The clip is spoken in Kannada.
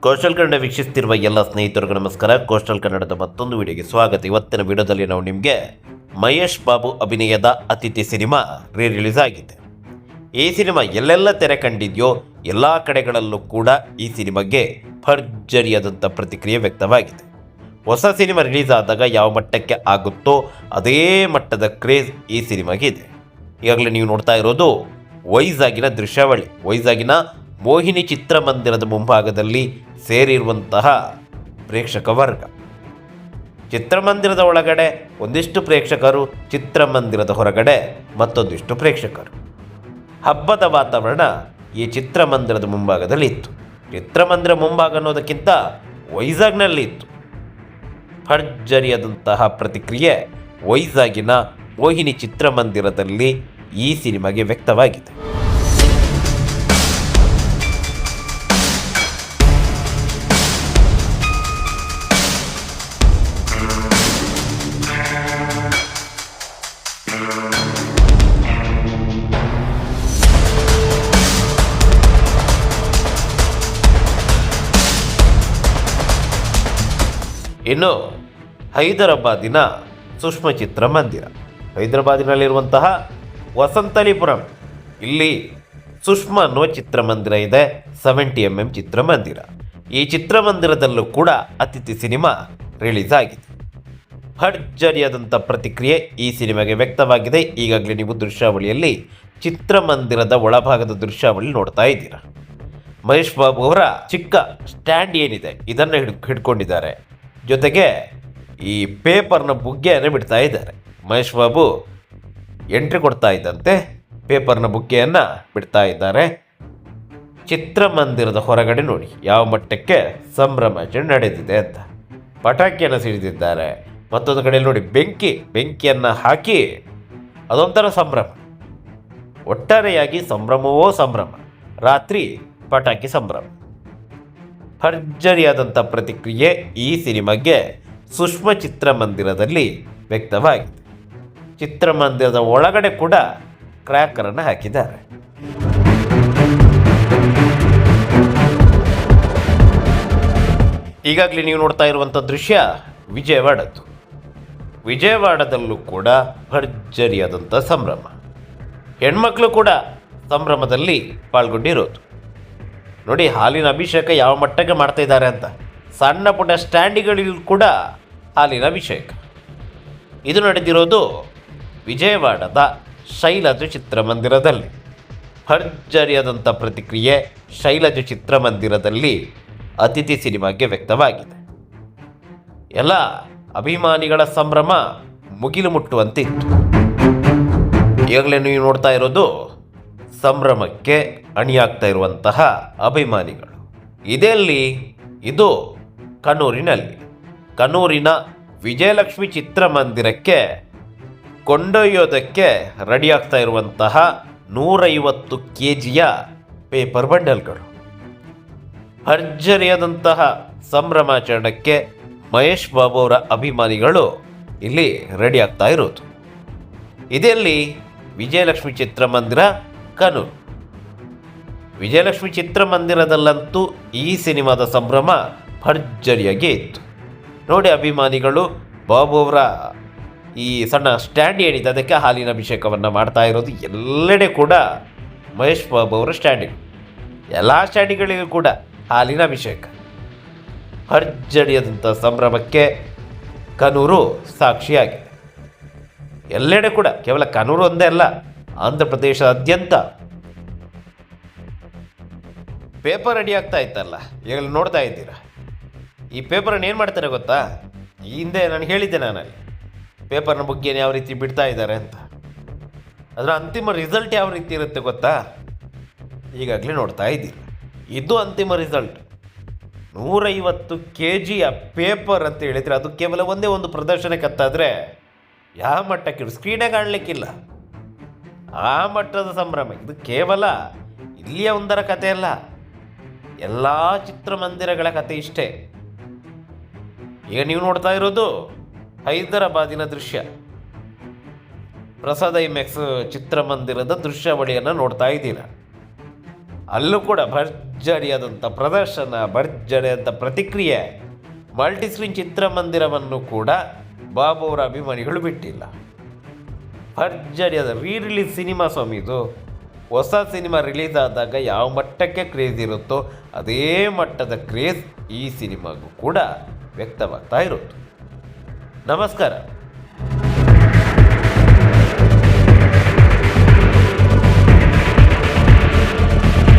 ಕೋಸ್ಟಲ್ ಕನ್ನಡ ವೀಕ್ಷಿಸ್ತಿರುವ ಎಲ್ಲ ಸ್ನೇಹಿತರಿಗೂ ನಮಸ್ಕಾರ. ಕೋಸ್ಟಲ್ ಕನ್ನಡದ ಮತ್ತೊಂದು ವಿಡಿಯೋಗೆ ಸ್ವಾಗತ. ಇವತ್ತಿನ ವಿಡಿಯೋದಲ್ಲಿ ನಾವು ನಿಮಗೆ ಮಹೇಶ್ ಬಾಬು ಅಭಿನಯದ ಅತಿಥಿ ಸಿನಿಮಾ ರಿಲೀಸ್ ಆಗಿದೆ. ಈ ಸಿನಿಮಾ ಎಲ್ಲೆಲ್ಲ ತೆರೆ ಕಂಡಿದೆಯೋ ಎಲ್ಲ ಕಡೆಗಳಲ್ಲೂ ಕೂಡ ಈ ಸಿನಿಮಾಗೆ ಭರ್ಜರಿಯಾದಂಥ ಪ್ರತಿಕ್ರಿಯೆ ವ್ಯಕ್ತವಾಗಿದೆ. ಹೊಸ ಸಿನಿಮಾ ರಿಲೀಸ್ ಆದಾಗ ಯಾವ ಮಟ್ಟಕ್ಕೆ ಆಗುತ್ತೋ ಅದೇ ಮಟ್ಟದ ಕ್ರೇಜ್ ಈ ಸಿನಿಮಾಗೆ ಇದೆ. ಈಗಾಗಲೇ ನೀವು ನೋಡ್ತಾ ಇರೋದು ವೈಜಾಗಿನ ದೃಶ್ಯಾವಳಿ. ವೈಜಾಗಿನ ಮೋಹಿನಿ ಚಿತ್ರಮಂದಿರದ ಮುಂಭಾಗದಲ್ಲಿ ಸೇರಿರುವಂತಹ ಪ್ರೇಕ್ಷಕ ವರ್ಗ. ಚಿತ್ರಮಂದಿರದ ಒಳಗಡೆ ಒಂದಿಷ್ಟು ಪ್ರೇಕ್ಷಕರು, ಚಿತ್ರಮಂದಿರದ ಹೊರಗಡೆ ಮತ್ತೊಂದಿಷ್ಟು ಪ್ರೇಕ್ಷಕರು. ಹಬ್ಬದ ವಾತಾವರಣ ಈ ಚಿತ್ರಮಂದಿರದ ಮುಂಭಾಗದಲ್ಲಿ ಇತ್ತು. ಚಿತ್ರಮಂದಿರ ಮುಂಭಾಗ ಅನ್ನೋದಕ್ಕಿಂತ ವೈಜಾಗ್ನಲ್ಲಿ ಇತ್ತು. ಭರ್ಜರಿಯಾದಂತಹ ಪ್ರತಿಕ್ರಿಯೆ ವೈಜಾಗಿನ ಮೋಹಿನಿ ಚಿತ್ರಮಂದಿರದಲ್ಲಿ ಈ ಸಿನಿಮಾಗೆ ವ್ಯಕ್ತವಾಗಿದೆ. ಇನ್ನು ಹೈದರಾಬಾದಿನ ಸುಷ್ಮಾ ಚಿತ್ರಮಂದಿರ, ಹೈದರಾಬಾದಿನಲ್ಲಿರುವಂತಹ ವಸಂತಲಿಪುರಂ, ಇಲ್ಲಿ ಸುಷ್ಮಾ ಅನ್ನುವ ಚಿತ್ರಮಂದಿರ ಇದೆ. 70mm ಚಿತ್ರಮಂದಿರ. ಈ ಚಿತ್ರಮಂದಿರದಲ್ಲೂ ಕೂಡ ಅತಿಥಿ ಸಿನಿಮಾ ರಿಲೀಸ್ ಆಗಿದೆ. ಭರ್ಜರಿಯಾದಂಥ ಪ್ರತಿಕ್ರಿಯೆ ಈ ಸಿನಿಮಾಗೆ ವ್ಯಕ್ತವಾಗಿದೆ. ಈಗಾಗಲೇ ನೀವು ದೃಶ್ಯಾವಳಿಯಲ್ಲಿ ಚಿತ್ರಮಂದಿರದ ಒಳಭಾಗದ ದೃಶ್ಯಾವಳಿ ನೋಡ್ತಾ ಇದ್ದೀರಾ. ಮಹೇಶ್ ಬಾಬು ಅವರ ಚಿಕ್ಕ ಸ್ಟ್ಯಾಂಡ್ ಏನಿದೆ ಇದನ್ನು ಹಿಡ್ಕೊಂಡಿದ್ದಾರೆ. ಜೊತೆಗೆ ಈ ಪೇಪರ್ನ ಬುಗ್ಗೆಯನ್ನು ಬಿಡ್ತಾ ಇದ್ದಾರೆ. ಮಹೇಶ್ ಬಾಬು ಎಂಟ್ರಿ ಕೊಡ್ತಾ ಇದ್ದಂತೆ ಪೇಪರ್ನ ಬುಗ್ಗೆಯನ್ನು ಬಿಡ್ತಾ ಇದ್ದಾರೆ. ಚಿತ್ರಮಂದಿರದ ಹೊರಗಡೆ ನೋಡಿ ಯಾವ ಮಟ್ಟಕ್ಕೆ ಸಂಭ್ರಮಾಚರಣೆ ನಡೆದಿದೆ ಅಂತ. ಪಟಾಕಿಯನ್ನು ಸಿಡಿದಿದ್ದಾರೆ. ಮತ್ತೊಂದು ಕಡೆ ನೋಡಿ ಬೆಂಕಿಯನ್ನು ಹಾಕಿ ಅದೊಂಥರ ಸಂಭ್ರಮ. ಒಟ್ಟಾರೆಯಾಗಿ ಸಂಭ್ರಮವೋ ಸಂಭ್ರಮ. ರಾತ್ರಿ ಪಟಾಕಿ ಸಂಭ್ರಮ. ಭರ್ಜರಿಯಾದಂಥ ಪ್ರತಿಕ್ರಿಯೆ ಈ ಸಿನಿಮಾಗೆ ಸುಷ್ಮಾ ಚಿತ್ರಮಂದಿರದಲ್ಲಿ ವ್ಯಕ್ತವಾಗಿದೆ. ಚಿತ್ರಮಂದಿರದ ಒಳಗಡೆ ಕೂಡ ಕ್ರ್ಯಾಕರನ್ನು ಹಾಕಿದ್ದಾರೆ. ಈಗಾಗಲೇ ನೀವು ನೋಡ್ತಾ ಇರುವಂಥ ದೃಶ್ಯ ವಿಜಯವಾಡದ್ದು. ವಿಜಯವಾಡದಲ್ಲೂ ಕೂಡ ಭರ್ಜರಿಯಾದಂಥ ಸಂಭ್ರಮ. ಹೆಣ್ಮಕ್ಳು ಕೂಡ ಸಂಭ್ರಮದಲ್ಲಿ ಪಾಲ್ಗೊಂಡಿರೋದು. ನೋಡಿ ಹಾಲಿನ ಅಭಿಷೇಕ ಯಾವ ಮಟ್ಟಕ್ಕೆ ಮಾಡ್ತಾ ಇದ್ದಾರೆ ಅಂತ. ಸಣ್ಣ ಪುಟ್ಟ ಸ್ಟ್ಯಾಂಡಿಗಳಿಗೂ ಕೂಡ ಹಾಲಿನ ಅಭಿಷೇಕ. ಇದು ನಡೆದಿರೋದು ವಿಜಯವಾಡದ ಶೈಲಜಾ ಚಿತ್ರಮಂದಿರದಲ್ಲಿ. ಭರ್ಜರಿಯಾದಂಥ ಪ್ರತಿಕ್ರಿಯೆ ಶೈಲಜಾ ಚಿತ್ರಮಂದಿರದಲ್ಲಿ ಅತಿಥಿ ಸಿನಿಮಾಗೆ ವ್ಯಕ್ತವಾಗಿದೆ. ಎಲ್ಲ ಅಭಿಮಾನಿಗಳ ಸಂಭ್ರಮ ಮುಗಿಲು ಮುಟ್ಟುವಂತಿತ್ತು. ಈಗಾಗಲೇ ನೀವು ನೋಡ್ತಾ ಇರೋದು ಸಂಭ್ರಮಕ್ಕೆ ಅಣಿಯಾಗ್ತಾ ಇರುವಂತಹ ಅಭಿಮಾನಿಗಳು. ಇದು ಕಣ್ಣೂರಿನಲ್ಲಿ, ಕಣ್ಣೂರಿನ ವಿಜಯಲಕ್ಷ್ಮಿ ಚಿತ್ರಮಂದಿರಕ್ಕೆ ಕೊಂಡೊಯ್ಯೋದಕ್ಕೆ ರೆಡಿಯಾಗ್ತಾ ಇರುವಂತಹ 150 kgಯ ಪೇಪರ್ ಬಂಡಲ್ಗಳು. ಭರ್ಜರಿಯಾದಂತಹ ಸಂಭ್ರಮಾಚರಣೆಗೆ ಮಹೇಶ್ ಬಾಬು ಅವರ ಅಭಿಮಾನಿಗಳು ಇಲ್ಲಿ ರೆಡಿ ಆಗ್ತಾ ಇರೋದು. ವಿಜಯಲಕ್ಷ್ಮಿ ಚಿತ್ರಮಂದಿರ, ಕಣ್ಣೂರು. ವಿಜಯಲಕ್ಷ್ಮಿ ಚಿತ್ರಮಂದಿರದಲ್ಲಂತೂ ಈ ಸಿನಿಮಾದ ಸಂಭ್ರಮ ಭರ್ಜರಿಯಾಗಿ ಇತ್ತು. ನೋಡಿ ಅಭಿಮಾನಿಗಳು ಬಾಬು ಅವರ ಈ ಸಣ್ಣ ಸ್ಟ್ಯಾಂಡ್ ಏನಿದೆ ಅದಕ್ಕೆ ಹಾಲಿನ ಅಭಿಷೇಕವನ್ನು ಮಾಡ್ತಾ ಇರೋದು. ಎಲ್ಲೆಡೆ ಕೂಡ ಮಹೇಶ್ ಬಾಬು ಅವರ ಸ್ಟ್ಯಾಂಡಿಂಗ್, ಎಲ್ಲ ಸ್ಟ್ಯಾಂಡಿಗಳಿಗೂ ಕೂಡ ಹಾಲಿನ ಅಭಿಷೇಕ. ಭರ್ಜರಿಯಾದಂಥ ಸಂಭ್ರಮಕ್ಕೆ ಕಣ್ಣೂರು ಸಾಕ್ಷಿಯಾಗಿದೆ. ಎಲ್ಲೆಡೆ ಕೂಡ, ಕೇವಲ ಕಣ್ಣೂರು ಒಂದೇ ಅಲ್ಲ, ಆಂಧ್ರ ಪ್ರದೇಶದಾದ್ಯಂತ ಪೇಪರ್ ರೆಡಿ ಆಗ್ತಾ ಇತ್ತಲ್ಲ, ಈಗ ನೋಡ್ತಾ ಇದ್ದೀರಾ. ಈ ಪೇಪರನ್ನು ಏನು ಮಾಡ್ತಾರೆ ಗೊತ್ತಾ? ಈ ಹಿಂದೆ ನಾನು ಹೇಳಿದ್ದೆ, ನಾನಲ್ಲಿ ಪೇಪರ್ನ ಬಗ್ಗೆ ಯಾವ ರೀತಿ ಬಿಡ್ತಾ ಇದ್ದಾರೆ ಅಂತ. ಅದರ ಅಂತಿಮ ರಿಸಲ್ಟ್ ಯಾವ ರೀತಿ ಇರುತ್ತೆ ಗೊತ್ತಾ? ಈಗಾಗಲೇ ನೋಡ್ತಾ ಇದ್ದೀರಿ. ಇದು ಅಂತಿಮ ರಿಸಲ್ಟ್. 150 kgಯ ಪೇಪರ್ ಅಂತ ಹೇಳಿದರೆ ಅದು ಕೇವಲ ಒಂದೇ ಒಂದು ಪ್ರದರ್ಶನಕ್ಕಂತಾದರೆ ಯಾವ ಮಟ್ಟಕ್ಕೆ ಸ್ಕ್ರೀನೇ ಕಾಣಲಿಕ್ಕಿಲ್ಲ. ಆ ಮಟ್ಟದ ಸಂಭ್ರಮ. ಇದು ಕೇವಲ ಇಲ್ಲಿಯ ಒಂದರ ಕಥೆ ಅಲ್ಲ, ಎಲ್ಲ ಚಿತ್ರಮಂದಿರಗಳ ಕಥೆ ಇಷ್ಟೇ. ಈಗ ನೀವು ನೋಡ್ತಾ ಇರೋದು ಹೈದರಾಬಾದಿನ ದೃಶ್ಯ. ಪ್ರಸಾದ್ ಐಮ್ಯಾಕ್ಸ್ ಚಿತ್ರಮಂದಿರದ ದೃಶ್ಯಾವಳಿಯನ್ನು ನೋಡ್ತಾ ಇದ್ದೀರಾ. ಅಲ್ಲೂ ಕೂಡ ಭರ್ಜರಿಯಾದಂಥ ಪ್ರದರ್ಶನ, ಭರ್ಜರಿಯಾದಂಥ ಪ್ರತಿಕ್ರಿಯೆ. ಮಲ್ಟಿಸ್ಕ್ರೀನ್ ಚಿತ್ರಮಂದಿರವನ್ನು ಕೂಡ ಬಾಬು ಅವರ ಅಭಿಮಾನಿಗಳು ಬಿಟ್ಟಿಲ್ಲ. ಭರ್ಜರಿಯಾದ ರಿಲೀಸ್ ಸಿನಿಮಾ ಸ್ವಾಮಿ ಇದು. ಹೊಸ ಸಿನಿಮಾ ರಿಲೀಸ್ ಆದಾಗ ಯಾವ ಮಟ್ಟಕ್ಕೆ ಕ್ರೇಜ್ ಇರುತ್ತೋ ಅದೇ ಮಟ್ಟದ ಕ್ರೇಜ್ ಈ ಸಿನಿಮಾಗೂ ಕೂಡ ವ್ಯಕ್ತವಾಗ್ತಾ ಇರುತ್ತೆ. ನಮಸ್ಕಾರ.